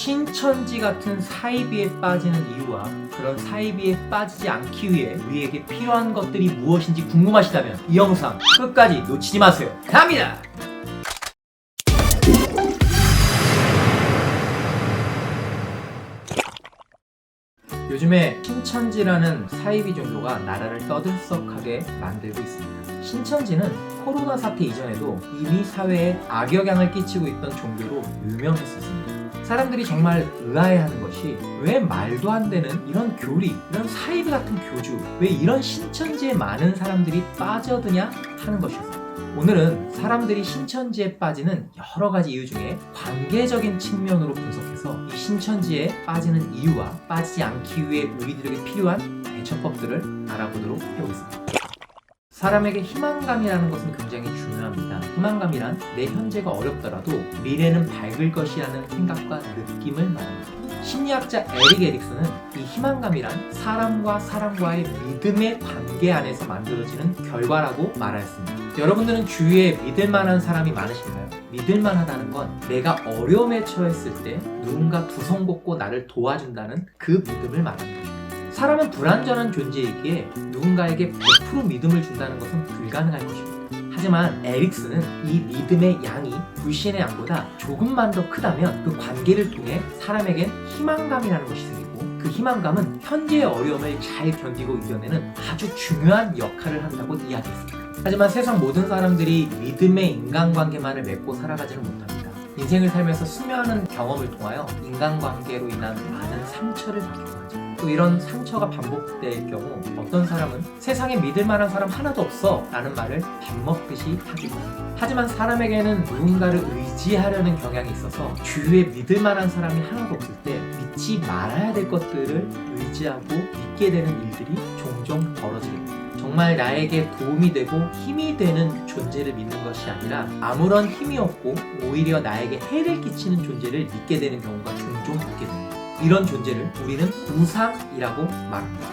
신천지 같은 사이비에 빠지는 이유와 그런 사이비에 빠지지 않기 위해 우리에게 필요한 것들이 무엇인지 궁금하시다면 이 영상 끝까지 놓치지 마세요. 갑니다! 요즘에 신천지라는 사이비 종교가 나라를 떠들썩하게 만들고 있습니다. 신천지는 코로나 사태 이전에도 이미 사회에 악영향을 끼치고 있던 종교로 유명했었습니다. 사람들이 정말 의아해하는 것이 왜 말도 안 되는 이런 교리, 이런 사이비 같은 교주, 왜 이런 신천지에 많은 사람들이 빠져드냐 하는 것이었습니다. 오늘은 사람들이 신천지에 빠지는 여러 가지 이유 중에 관계적인 측면으로 분석해서 이 신천지에 빠지는 이유와 빠지지 않기 위해 우리들에게 필요한 대처법들을 알아보도록 해보겠습니다. 사람에게 희망감이라는 것은 굉장히 중요합니다. 희망감이란 내 현재가 어렵더라도 미래는 밝을 것이라는 생각과 느낌을 말합니다. 심리학자 에릭 에릭슨은 이 희망감이란 사람과 사람과의 믿음의 관계 안에서 만들어지는 결과라고 말하였습니다. 여러분들은 주위에 믿을만한 사람이 많으신가요? 믿을만하다는 건 내가 어려움에 처했을 때 누군가 두 손 걷고 나를 도와준다는 그 믿음을 말하는 것입니다. 사람은 불완전한 존재이기에 누군가에게 100% 믿음을 준다는 것은 불가능할 것입니다. 하지만 에릭슨은 이 믿음의 양이 불신의 양보다 조금만 더 크다면 그 관계를 통해 사람에겐 희망감이라는 것이 생기고 그 희망감은 현재의 어려움을 잘 견디고 이겨내는 아주 중요한 역할을 한다고 이야기했습니다. 하지만 세상 모든 사람들이 믿음의 인간관계만을 맺고 살아가지는 못합니다. 인생을 살면서 수많은 경험을 통하여 인간관계로 인한 많은 상처를 받기도 하죠. 또 이런 상처가 반복될 경우 어떤 사람은 세상에 믿을 만한 사람 하나도 없어 라는 말을 밥 먹듯이 하기도 합니다. 하지만 사람에게는 누군가를 의지하려는 경향이 있어서 주위에 믿을 만한 사람이 하나도 없을 때 믿지 말아야 될 것들을 의지하고 믿게 되는 일들이 종종 벌어지게 됩니다. 정말 나에게 도움이 되고 힘이 되는 존재를 믿는 것이 아니라 아무런 힘이 없고 오히려 나에게 해를 끼치는 존재를 믿게 되는 경우가 종종 있게 됩니다. 이런 존재를 우리는 우상이라고 말합니다.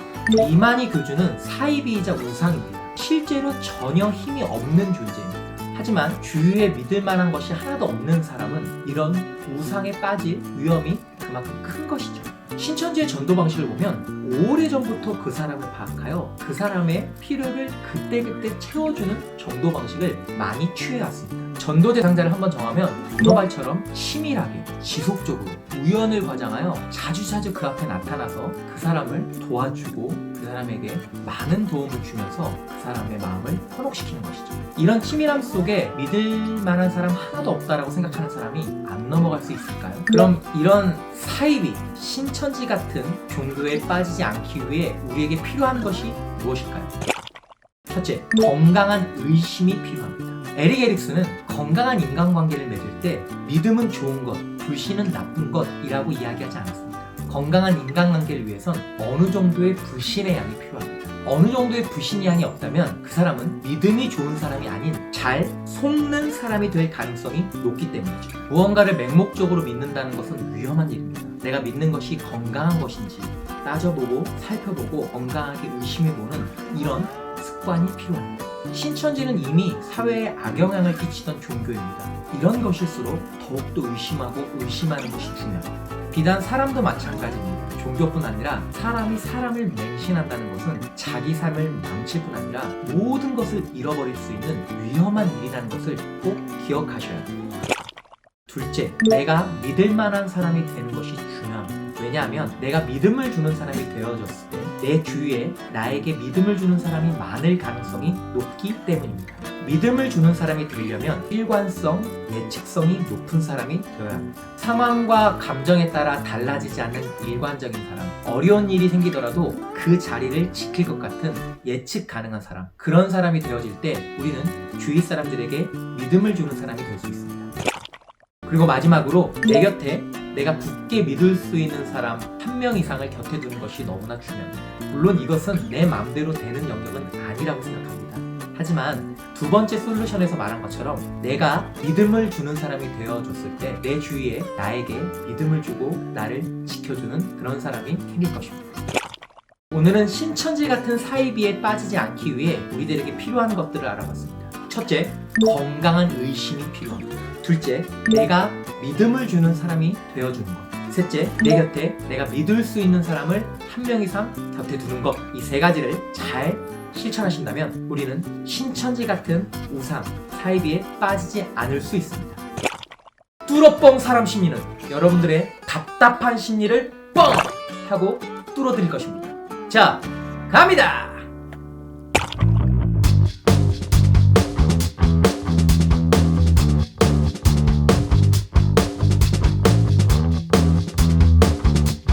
이만희 교주는 사이비이자 우상입니다. 실제로 전혀 힘이 없는 존재입니다. 하지만 주위에 믿을 만한 것이 하나도 없는 사람은 이런 우상에 빠질 위험이 그만큼 큰 것이죠. 신천지의 전도 방식을 보면 오래전부터 그 사람을 파악하여 그 사람의 필요를 그때그때 채워주는 전도 방식을 많이 취해왔습니다. 전도 대상자를 한번 정하면 문어발처럼 치밀하게 지속적으로 우연을 과장하여 자주자주 그 앞에 나타나서 그 사람을 도와주고 그 사람에게 많은 도움을 주면서 그 사람의 마음을 현혹시키는 것이죠. 이런 치밀함 속에 믿을 만한 사람 하나도 없다라고 생각하는 사람이 안 넘어갈 수 있을까요? 그럼 이런 사이비, 신천지 같은 종교에 빠지지 않기 위해 우리에게 필요한 것이 무엇일까요? 첫째, 건강한 의심이 필요합니다. 에릭 에릭슨은 건강한 인간관계를 맺을 때 믿음은 좋은 것, 불신은 나쁜 것이라고 이야기하지 않았습니다. 건강한 인간관계를 위해선 어느 정도의 불신의 양이 필요합니다. 어느 정도의 불신의 양이 없다면 그 사람은 믿음이 좋은 사람이 아닌 잘 속는 사람이 될 가능성이 높기 때문이죠. 무언가를 맹목적으로 믿는다는 것은 위험한 일입니다. 내가 믿는 것이 건강한 것인지 따져보고 살펴보고 건강하게 의심해보는 이런 습관이 필요합니다. 신천지는 이미 사회에 악영향을 끼치던 종교입니다. 이런 것일수록 더욱더 의심하고 의심하는 것이 중요합니다. 비단 사람도 마찬가지입니다. 종교뿐 아니라 사람이 사람을 맹신한다는 것은 자기 삶을 망칠 뿐 아니라 모든 것을 잃어버릴 수 있는 위험한 일이라는 것을 꼭 기억하셔야 합니다. 둘째, 내가 믿을 만한 사람이 되는 것이 중요합니다. 왜냐하면 내가 믿음을 주는 사람이 되어졌을 때 내 주위에 나에게 믿음을 주는 사람이 많을 가능성이 높기 때문입니다. 믿음을 주는 사람이 되려면 일관성, 예측성이 높은 사람이 되어야 합니다. 상황과 감정에 따라 달라지지 않는 일관적인 사람, 어려운 일이 생기더라도 그 자리를 지킬 것 같은 예측 가능한 사람, 그런 사람이 되어질 때 우리는 주위 사람들에게 믿음을 주는 사람이 될 수 있습니다. 그리고 마지막으로 내 곁에 내가 굳게 믿을 수 있는 사람 1명 이상을 곁에 두는 것이 너무나 중요합니다. 물론 이것은 내 마음대로 되는 영역은 아니라고 생각합니다. 하지만 두 번째 솔루션에서 말한 것처럼 내가 믿음을 주는 사람이 되어줬을 때 내 주위에 나에게 믿음을 주고 나를 지켜주는 그런 사람이 생길 것입니다. 오늘은 신천지 같은 사이비에 빠지지 않기 위해 우리들에게 필요한 것들을 알아봤습니다. 첫째, 건강한 의심이 필요합니다. 둘째, 내가 믿음을 주는 사람이 되어주는 것. 셋째, 내 곁에 내가 믿을 수 있는 사람을 한 명 이상 곁에 두는 것. 이 세 가지를 잘 실천하신다면 우리는 신천지 같은 우상, 사이비에 빠지지 않을 수 있습니다. 뚫어뻥 사람 심리는 여러분들의 답답한 심리를 뻥! 하고 뚫어드릴 것입니다. 자, 갑니다!